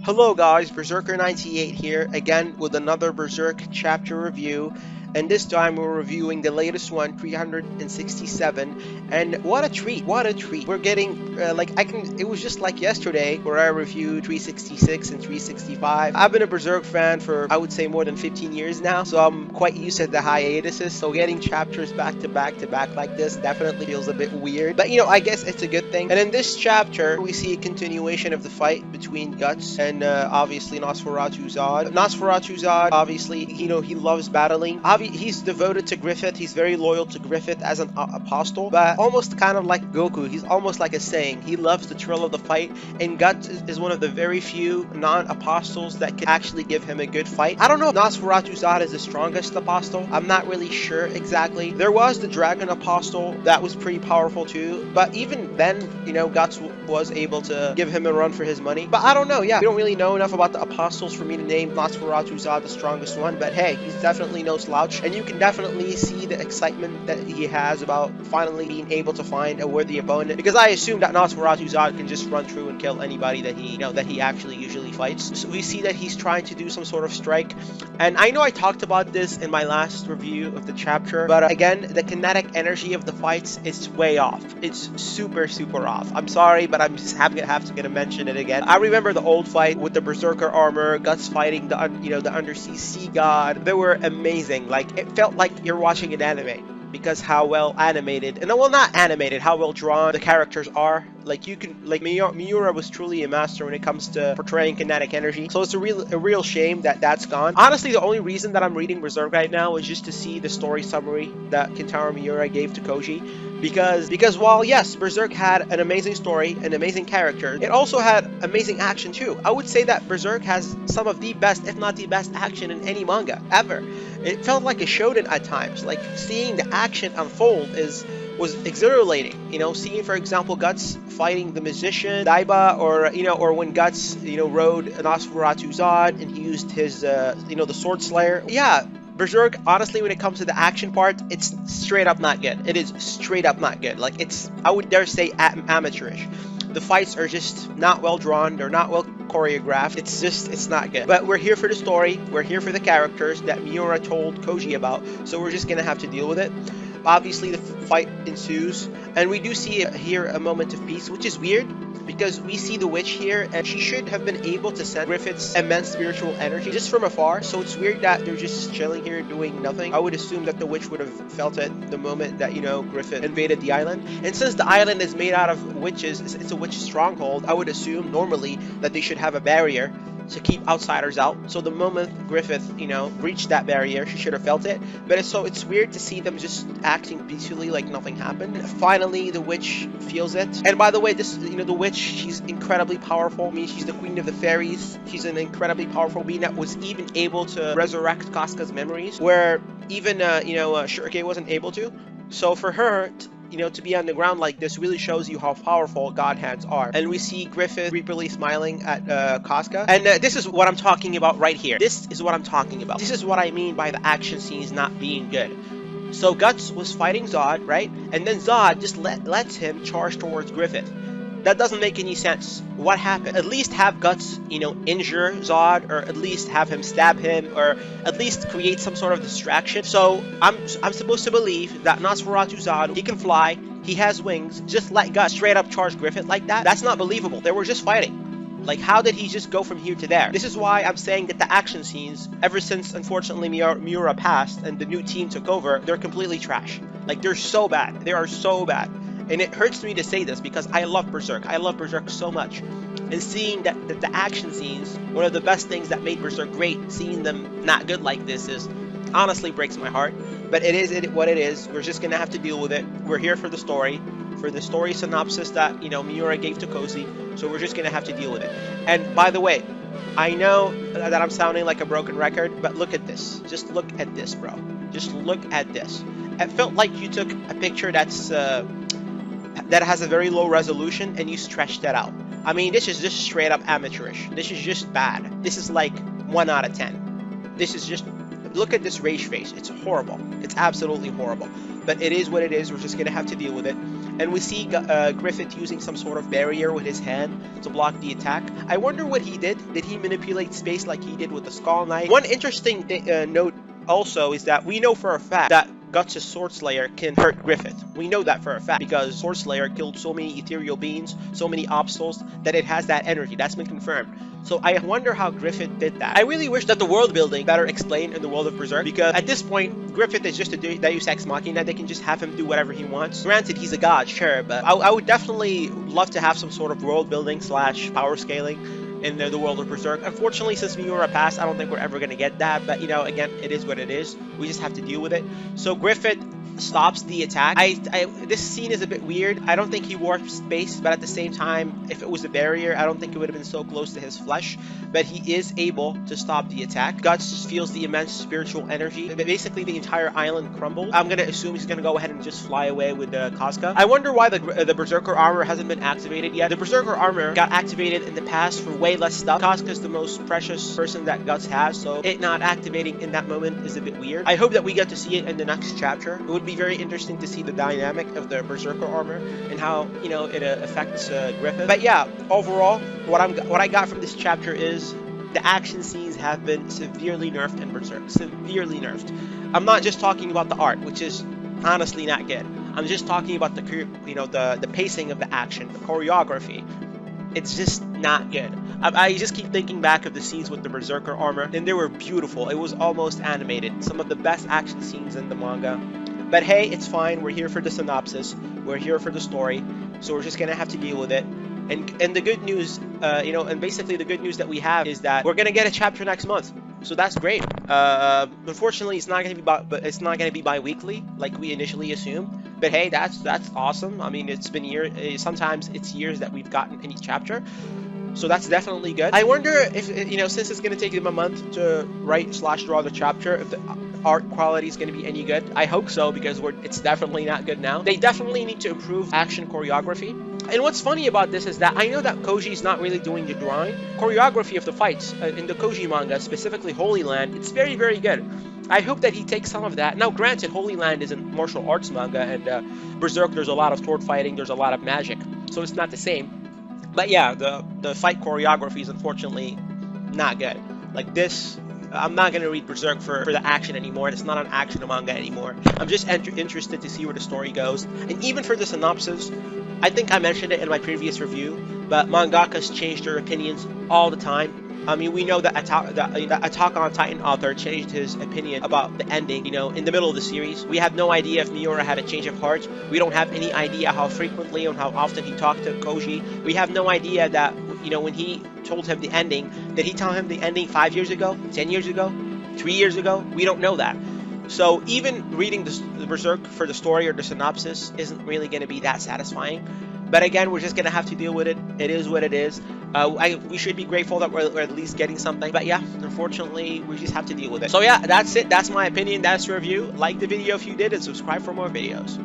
Hello guys, Berserker98 here, again with another Berserk chapter review, and this time we're reviewing the latest one, 367, and what a treat, what a treat. We're getting, it was just like yesterday where I reviewed 366 and 365. I've been a Berserk fan for, I would say, more than 15 years now, so I'm quite used to the hiatuses, so getting chapters back to back to back like this definitely feels a bit weird, but I guess it's a good thing. And in this chapter, we see a continuation of the fight between Guts and obviously Nosferatu Zod. Nosferatu Zod, obviously, he loves battling. He's devoted to Griffith. He's very loyal to Griffith as an apostle, but almost kind of like Goku. He's almost like a saying. He loves the thrill of the fight, and Guts is one of the very few non-apostles that can actually give him a good fight. I don't know if Nosferatu Zod is the strongest apostle. I'm not really sure exactly. There was the Dragon Apostle that was pretty powerful too, but even then, Guts was able to give him a run for his money. But I don't know, yeah, we don't really know enough about the apostles for me to name Nosferatu Zod the strongest one, but hey, he's definitely no slouch, and you can definitely see the excitement that he has about finally being able to find a worthy opponent, because I assume that Nosferatu Zod can just run through and kill anybody that he actually usually fights. So we see that he's trying to do some sort of strike, and I know I talked about this in my last review of the chapter, but again, the kinetic energy of the fights is way off. It's super off. I'm sorry, but I'm just have to mention it again. I remember the old fight with the Berserker armor, Guts fighting the undersea sea god. They were amazing. Like, it felt like you're watching an anime, because how well animated, and well, not animated, how well drawn the characters are. Like, Miura was truly a master when it comes to portraying kinetic energy. So it's a real shame that that's gone. Honestly, the only reason that I'm reading Berserk right now is just to see the story summary that Kentaro Miura gave to Koji. Because while yes, Berserk had an amazing story, an amazing character, it also had amazing action too. I would say that Berserk has some of the best, if not the best, action in any manga ever. It felt like a shonen at times. Like, seeing the action unfold was exhilarating. Seeing, for example, Guts fighting the musician Daiba, or when Guts rode Nosferatu Zod and he used his the Sword Slayer. Yeah, Berserk, honestly, when it comes to the action part, it's straight up not good. It is straight up not good. Like, I would dare say amateurish. The fights are just not well drawn. They're not well choreographed. It's not good. But we're here for the story. We're here for the characters that Miura told Koji about. So we're just gonna have to deal with it. Obviously, the fight ensues, and we do see here a moment of peace, which is weird, because we see the witch here, and she should have been able to sense Griffith's immense spiritual energy just from afar. So it's weird that they're just chilling here doing nothing. I would assume that the witch would have felt it the moment that Griffith invaded the island. And since the island is made out of witches, it's a witch stronghold, I would assume normally that they should have a barrier to keep outsiders out. So the moment Griffith, reached that barrier, she should have felt it. But it's weird to see them just acting peacefully like nothing happened. Finally, the witch feels it. And by the way, the witch, she's incredibly powerful. I mean, she's the queen of the fairies. She's an incredibly powerful being that was even able to resurrect Casca's memories, where even Shurike wasn't able to. So for her, to be on the ground like this really shows you how powerful God hands are. And we see Griffith creepily smiling at Casca. And this is what I'm talking about right here. This is what I'm talking about. This is what I mean by the action scenes not being good. So Guts was fighting Zod, right? And then Zod just lets him charge towards Griffith. That doesn't make any sense. What happened? At least have Guts, injure Zod, or at least have him stab him, or at least create some sort of distraction. So I'm supposed to believe that Nosferatu Zod, he can fly, he has wings. Just let Guts straight up charge Griffith like that? That's not believable. They were just fighting. Like, how did he just go from here to there? This is why I'm saying that the action scenes, ever since, unfortunately, Miura passed and the new team took over, they're completely trash. Like, they're so bad. They are so bad. And it hurts me to say this because I love Berserk. I love Berserk so much. And seeing that the action scenes, one of the best things that made Berserk great, seeing them not good like this honestly breaks my heart. But it is what it is. We're just going to have to deal with it. We're here for the story synopsis that, Miura gave to Koji. So we're just going to have to deal with it. And by the way, I know that I'm sounding like a broken record, but look at this. Just look at this, bro. Just look at this. It felt like you took a picture that has a very low resolution and you stretch that out. I mean, this is just straight up amateurish. This is just bad. This is like 1 out of 10. This is just look at this rage face. It's horrible. It's absolutely horrible. But it is what it is. We're just gonna have to deal with it. And we see Griffith using some sort of barrier with his hand to block the attack. I wonder what he did. Did he manipulate space like he did with the Skull Knight? One interesting note also is that we know for a fact that Guts' Sword Slayer can hurt Griffith. We know that for a fact because Sword Slayer killed so many ethereal beings, so many obstacles, that it has that energy. That's been confirmed. So I wonder how Griffith did that. I really wish that the world building better explained in the world of Berserk, because at this point, Griffith is just a Deus Ex Machina. They can just have him do whatever he wants. Granted, he's a god, sure, but I would definitely love to have some sort of world building / power scaling in the world of Berserk. Unfortunately, since Miura passed, I don't think we're ever going to get that. But, you know, again, it is what it is. We just have to deal with it. So Griffith stops the attack. This scene is a bit weird. I don't think he warped space, but at the same time, if it was a barrier, I don't think it would have been so close to his flesh. But he is able to stop the attack. Guts feels the immense spiritual energy. Basically, the entire island crumbled. I'm gonna assume he's gonna go ahead and just fly away with Casca. I wonder why the Berserker armor hasn't been activated yet. The Berserker armor got activated in the past for way less stuff. Casca's the most precious person that Guts has, so it not activating in that moment is a bit weird. I hope that we get to see it in the next chapter. It would be very interesting to see the dynamic of the Berserker armor and how, you know, it affects Griffith. But yeah, overall, what I got from this chapter is the action scenes have been severely nerfed in Berserk. Severely nerfed. I'm not just talking about the art, which is honestly not good. I'm just talking about the pacing of the action, the choreography. It's just not good. I just keep thinking back of the scenes with the Berserker armor, and they were beautiful. It was almost animated. Some of the best action scenes in the manga. But hey, it's fine. We're here for the synopsis. We're here for the story. So we're just gonna have to deal with it. And the good news, and basically the good news that we have is that we're gonna get a chapter next month. So that's great. Unfortunately, it's not gonna be bi-weekly like we initially assumed. But hey, that's awesome. I mean, it's been years. Sometimes it's years that we've gotten any chapter. So that's definitely good. I wonder if, since it's gonna take them a month to write / draw the chapter, if the art quality is going to be any good. I hope so, because it's definitely not good now. They definitely need to improve action choreography. And what's funny about this is that I know that Koji is not really doing the drawing. Choreography of the fights in the Koji manga, specifically Holy Land, it's very, very good. I hope that he takes some of that. Now, granted, Holy Land is a martial arts manga, and Berserk, there's a lot of sword fighting, there's a lot of magic, so it's not the same. But yeah, the fight choreography is unfortunately not good. Like this, I'm not going to read Berserk for the action anymore. It's not an action manga anymore. I'm just interested to see where the story goes. And even for the synopsis, I think I mentioned it in my previous review, but mangakas change their opinions all the time. I mean, we know that the Attack on Titan author changed his opinion about the ending, in the middle of the series. We have no idea if Miura had a change of heart. We don't have any idea how frequently and how often he talked to Koji. We have no idea that, when he told him the ending, did he tell him the ending 5 years ago, 10 years ago, 3 years ago? We don't know that. So even reading the Berserk for the story or the synopsis isn't really going to be that satisfying. But again, we're just going to have to deal with it. It is what it is. We should be grateful that we're at least getting something. But yeah, unfortunately, we just have to deal with it. So yeah, that's it. That's my opinion. That's the review. Like the video if you did, and subscribe for more videos.